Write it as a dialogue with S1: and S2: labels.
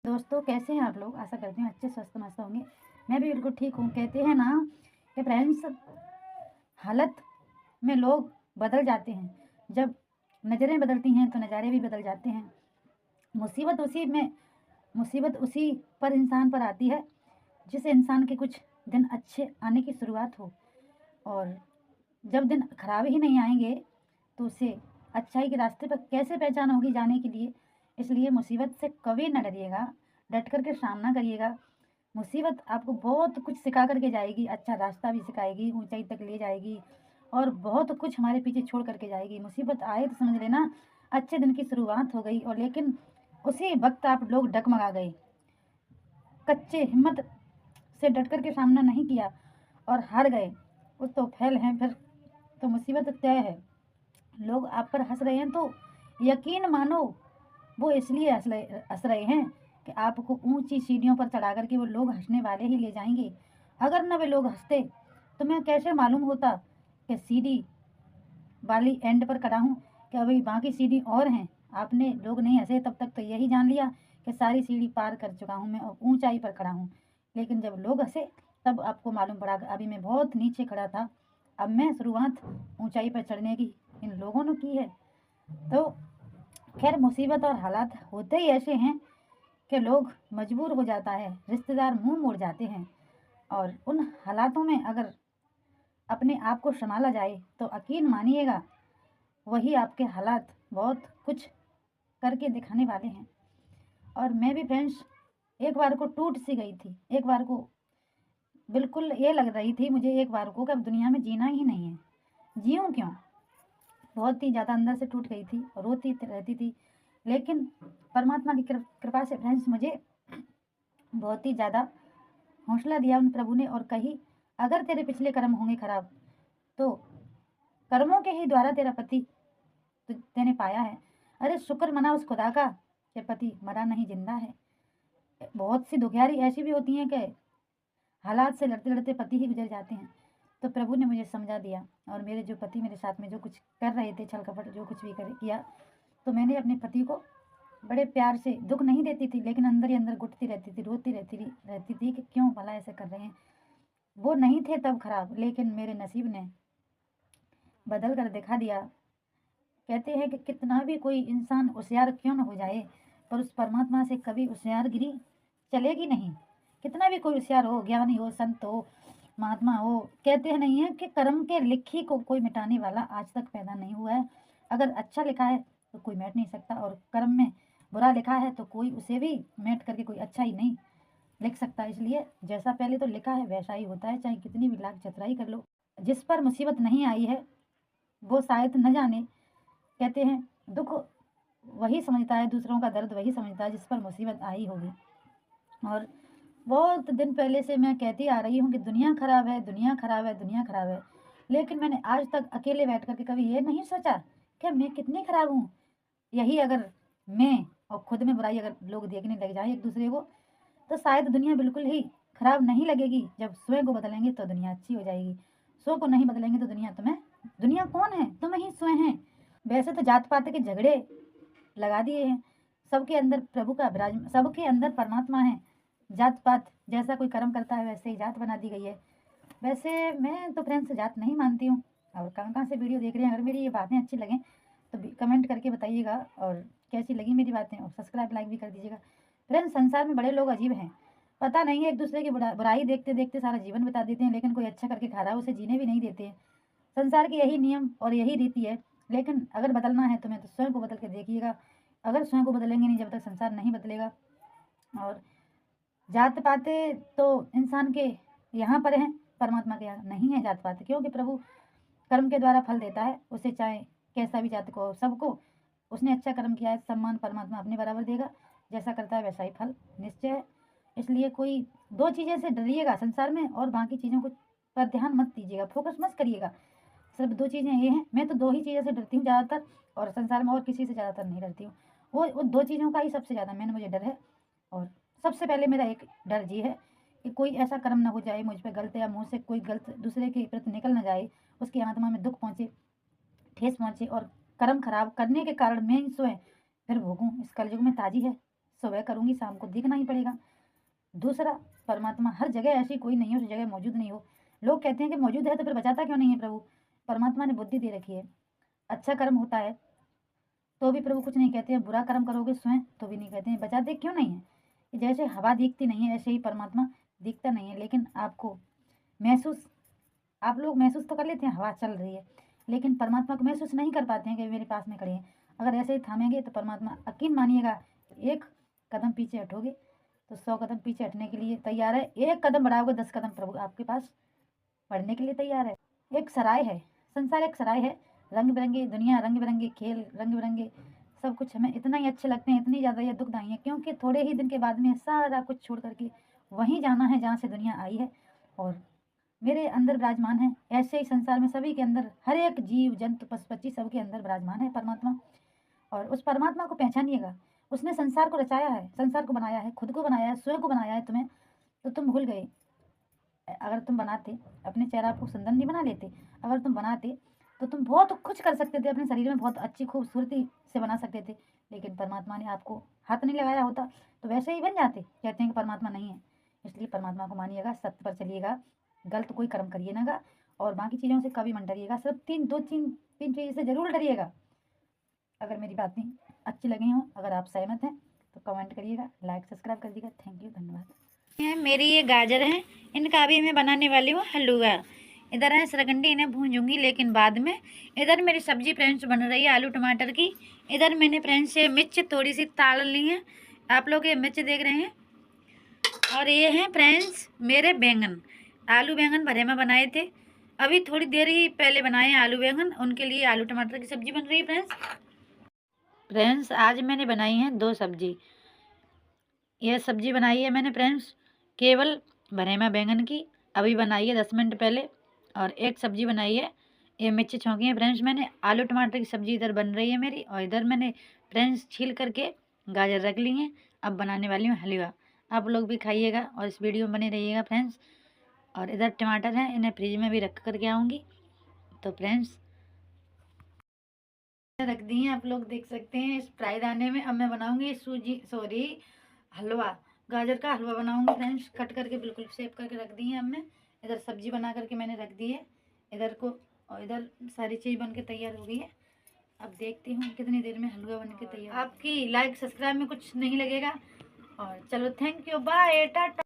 S1: दोस्तों, कैसे हैं आप लोग? आशा करती हूँ अच्छे स्वस्थ मस्त होंगे। मैं भी बिल्कुल ठीक हूँ। कहते हैं ना कि फ्रेंड्स, हालत में लोग बदल जाते हैं। जब नज़रें बदलती हैं तो नज़ारे भी बदल जाते हैं। मुसीबत उसी में मुसीबत उसी पर इंसान पर आती है जिस इंसान के कुछ दिन अच्छे आने की शुरुआत हो, और जब दिन खराब ही नहीं आएँगे तो उसे अच्छाई के रास्ते पर कैसे पहचान होगी जाने के लिए। इसलिए मुसीबत से कभी ना डरिएगा, डट कर के सामना करिएगा। मुसीबत आपको बहुत कुछ सिखा कर के जाएगी, अच्छा रास्ता भी सिखाएगी, ऊँचाई तक ले जाएगी और बहुत कुछ हमारे पीछे छोड़ कर के जाएगी। मुसीबत आए तो समझ लेना अच्छे दिन की शुरुआत हो गई, और लेकिन उसी वक़्त आप लोग डगमगा गए। कच्चे हिम्मत से डट कर के सामना नहीं किया और हार गए, वो तो फ़ेल हैं फिर। तो मुसीबत तय है। लोग आप पर हँस रहे हैं तो यकीन मानो वो इसलिए हँस रहे हैं कि आपको ऊँची सीढ़ियों पर चढ़ा कर के वो लोग हँसने वाले ही ले जाएँगे। अगर ना वे लोग हँसते तो मैं कैसे मालूम होता कि सीढ़ी वाली एंड पर खड़ा हूँ, कि अभी बाकी सीढ़ी और हैं। आपने लोग नहीं हँसे तब तक तो यही जान लिया कि सारी सीढ़ी पार कर चुका हूँ मैं और ऊँचाई पर खड़ा हूँ। लेकिन जब लोग हँसे तब आपको मालूम पड़ा कि अभी मैं बहुत नीचे खड़ा था। अब मैं शुरुआत ऊँचाई पर चढ़ने की इन लोगों ने की है। तो खैर, मुसीबत और हालात होते ही ऐसे हैं कि लोग मजबूर हो जाता है, रिश्तेदार मुँह मोड़ जाते हैं, और उन हालातों में अगर अपने आप को सँभाला जाए तो यकीन मानिएगा वही आपके हालात बहुत कुछ करके दिखाने वाले हैं। और मैं भी फ्रेंड्स एक बार को टूट सी गई थी। एक बार को बिल्कुल ये लग रही थी मुझे, एक बार को कि अब दुनिया में जीना ही नहीं है, जीऊँ क्यों? बहुत ही ज़्यादा अंदर से टूट गई थी और रोती रहती थी। लेकिन परमात्मा की कृपा से फ्रेंड्स मुझे बहुत ही ज़्यादा हौसला दिया उन प्रभु ने, और कही अगर तेरे पिछले कर्म होंगे खराब तो कर्मों के ही द्वारा तेरा पति तेने पाया है। अरे शुक्र मना उस खुदा का कि पति मरा नहीं, जिंदा है। बहुत सी दुखियारी ऐसी भी होती हैं कि हालात से लड़ते लड़ते पति ही गुजर जाते हैं। तो प्रभु ने मुझे समझा दिया, और मेरे जो पति मेरे साथ में जो कुछ कर रहे थे, छल कपट जो कुछ भी किया, तो मैंने अपने पति को बड़े प्यार से, दुख नहीं देती थी लेकिन अंदर ही अंदर घुटती रहती थी, रोती रहती थी कि क्यों भला ऐसे कर रहे हैं। वो नहीं थे तब खराब, लेकिन मेरे नसीब ने बदल कर दिखा दिया। कहते हैं कि कितना भी कोई इंसान होशियार क्यों न हो जाए, पर उस परमात्मा से कभी होशियारगिरी चलेगी नहीं। कितना भी कोई होशियार हो, ज्ञानी हो, संत हो, महात्मा हो, कहते हैं नहीं है कि कर्म के लिखी को कोई मिटाने वाला आज तक पैदा नहीं हुआ है। अगर अच्छा लिखा है तो कोई मिट नहीं सकता, और कर्म में बुरा लिखा है तो कोई उसे भी मिट करके कोई अच्छा ही नहीं लिख सकता। इसलिए जैसा पहले तो लिखा है वैसा ही होता है, चाहे कितनी भी लाख चतराई कर लो। जिस पर मुसीबत नहीं आई है वो शायद न जाने। कहते हैं दुख वही समझता है, दूसरों का दर्द वही समझता है जिस पर मुसीबत आई होगी। और बहुत दिन पहले से मैं कहती आ रही हूँ कि दुनिया खराब है, दुनिया खराब है, दुनिया खराब है। लेकिन मैंने आज तक अकेले बैठ कर के कभी ये नहीं सोचा कि मैं कितनी खराब हूँ। यही अगर मैं और खुद में बुराई अगर लोग देखने लग जाए एक दूसरे को, तो शायद दुनिया बिल्कुल ही खराब नहीं लगेगी। जब स्वयं को बदलेंगे तो दुनिया अच्छी हो जाएगी। स्व को नहीं बदलेंगे तो दुनिया कौन है? तुम ही स्वयं हैं। वैसे तो जात पात के झगड़े लगा दिए हैं। सबके अंदर प्रभु का विराज, सबके अंदर परमात्मा है। जात पात जैसा कोई कर्म करता है वैसे ही जात बना दी गई है। वैसे मैं तो फ्रेंड्स जात नहीं मानती हूँ। और कहाँ कहाँ से वीडियो देख रहे हैं, अगर मेरी ये बातें अच्छी लगें तो कमेंट करके बताइएगा, और कैसी लगी मेरी बातें, और सब्सक्राइब लाइक भी कर दीजिएगा। फ्रेंड्स, संसार में बड़े लोग अजीब हैं। पता नहीं है, एक दूसरे की बुराई देखते देखते सारा जीवन बिता देते हैं, लेकिन कोई अच्छा करके खा रहा है उसे जीने भी नहीं देते हैं। संसार की यही नियम और यही रीति है। लेकिन अगर बदलना है तो मैं तो स्वयं को बदल के देखिएगा। अगर स्वयं को बदलेंगे नहीं जब तक संसार नहीं बदलेगा। और जात पातें तो इंसान के यहाँ पर हैं, परमात्मा के यहाँ नहीं है जात पात, क्योंकि प्रभु कर्म के द्वारा फल देता है उसे, चाहे कैसा भी जात को, सबको। उसने अच्छा कर्म किया है, सम्मान परमात्मा अपने बराबर देगा। जैसा करता है वैसा ही फल निश्चय है। इसलिए कोई दो चीज़ें से डरिएगा संसार में, और बाकी चीज़ों को पर ध्यान मत दीजिएगा, फोकस मत करिएगा। सिर्फ दो चीज़ें ये हैं। मैं तो दो ही चीज़ों से डरती हूँ ज़्यादातर, और संसार में और किसी से ज़्यादातर नहीं डरती हूँ। वो दो चीज़ों का ही सबसे ज़्यादा मुझे डर है। और सबसे पहले मेरा एक डर ये है कि कोई ऐसा कर्म ना हो जाए मुझ पे गलत, या मुँह से कोई गलत दूसरे के प्रति निकल ना जाए, उसकी आत्मा में दुख पहुँचे, ठेस पहुँचे, और कर्म खराब करने के कारण मैं स्वयं फिर भोगूँ। इस कलयुग में ताजी है सुबह करूँगी, शाम को दिखना ही पड़ेगा। दूसरा, परमात्मा हर जगह ऐसी कोई नहीं है उस जगह मौजूद नहीं हो। लोग कहते हैं कि मौजूद है तो फिर बचाता क्यों नहीं है प्रभु? परमात्मा ने बुद्धि दे रखी है। अच्छा कर्म होता है तो भी प्रभु कुछ नहीं कहते हैं, बुरा कर्म करोगे स्वयं तो भी नहीं कहते हैं, बचाते क्यों नहीं है? जैसे हवा दिखती नहीं है ऐसे ही परमात्मा दिखता नहीं है, लेकिन आपको महसूस, आप लोग महसूस तो कर लेते हैं हवा चल रही है, लेकिन परमात्मा को महसूस नहीं कर पाते हैं कि मेरे पास में खड़े हैं। अगर ऐसे ही थामेंगे तो परमात्मा, यकीन मानिएगा, एक कदम पीछे हटोगे तो 100 कदम पीछे हटने के लिए तैयार है। एक कदम बढ़ाओगे 10 कदम प्रभु आपके पास बढ़ने के लिए तैयार है। एक सराय है, संसार एक सराय है, रंग बिरंगी दुनिया, रंग बिरंगे खेल, रंग बिरंगे सब कुछ हमें इतना ही अच्छे लगते हैं, इतनी ज़्यादा ये दुखदाई है, क्योंकि थोड़े ही दिन के बाद में सारा कुछ छोड़ करके वहीं जाना है जहाँ से दुनिया आई है और मेरे अंदर विराजमान है। ऐसे ही संसार में सभी के अंदर, हर एक जीव जंतु पशु पक्षी सबके अंदर विराजमान है परमात्मा। और उस परमात्मा को पहचानिएगा। उसने संसार को रचाया है, संसार को बनाया है, खुद को बनाया है, स्वयं को बनाया है तुम्हें, तो तुम भूल गए। अगर तुम बनाते, अपने चेहरा को सुंदर नहीं बना लेते? अगर तुम बनाते तो तुम बहुत कुछ कर सकते थे, अपने शरीर में बहुत अच्छी खूबसूरती से बना सकते थे, लेकिन परमात्मा ने आपको हाथ नहीं लगाया होता तो वैसे ही बन जाते। कहते हैं कि परमात्मा नहीं है, इसलिए परमात्मा को मानिएगा, सत्य पर चलिएगा, गलत कोई कर्म करिए ना, और बाकी चीज़ों से कभी मत डरिएगा। सिर्फ तीन चीज़ से जरूर डरिएगा। अगर मेरी बातें अच्छी लगी हों, अगर आप सहमत हैं तो कमेंट करिएगा, लाइक सब्सक्राइब कर दीजिएगा। थैंक यू, धन्यवाद। मेरी ये गाजर है, इनका भी मैं बनाने वाली हूँ हलवा। इधर है सरगंडी, इन्हें भूंजूंगी लेकिन बाद में। इधर मेरी सब्जी फ्रेंड्स बन रही है आलू टमाटर की। इधर मैंने फ्रेंड्स ये मिर्च थोड़ी सी ताल ली है, आप लोग ये मिर्च देख रहे हैं। और ये हैं फ्रेंड्स मेरे बैंगन, आलू बैंगन भरे में बनाए थे, अभी थोड़ी देर ही पहले बनाए हैं आलू बैंगन, उनके लिए आलू टमाटर की सब्जी बन रही है फ्रेंड्स। आज मैंने बनाई है 2 सब्जी। यह सब्जी बनाई है मैंने फ्रेंड्स केवल भरेमा बैंगन की, अभी बनाई है 10 मिनट पहले। और एक सब्जी बनाई है, ये मिर्ची छौंकी है फ्रेंड्स मैंने। आलू टमाटर की सब्जी इधर बन रही है मेरी, और इधर मैंने फ्रेंड्स छील करके गाजर रख ली हैं। अब बनाने वाली हूँ हलवा। आप लोग भी खाइएगा और इस वीडियो में बने रहिएगा फ्रेंड्स। और इधर टमाटर हैं, इन्हें फ्रिज में भी रख करके आऊँगी। तो फ्रेंड्स रख दी हैं, आप लोग देख सकते हैं इस फ्राई दाने में। अब मैं बनाऊँगी हलवा, गाजर का हलवा बनाऊंगी फ्रेंड्स। कट करके बिल्कुल सेव करके रख दी है अब मैं। इधर सब्जी बना करके मैंने रख दी है इधर को, और इधर सारी चीज़ बन के तैयार हो गई है। अब देखती हूँ कितनी देर में हलवा बन के तैयार। आपकी लाइक सब्सक्राइब में कुछ नहीं लगेगा। और चलो, थैंक यू, बाय, टाटा।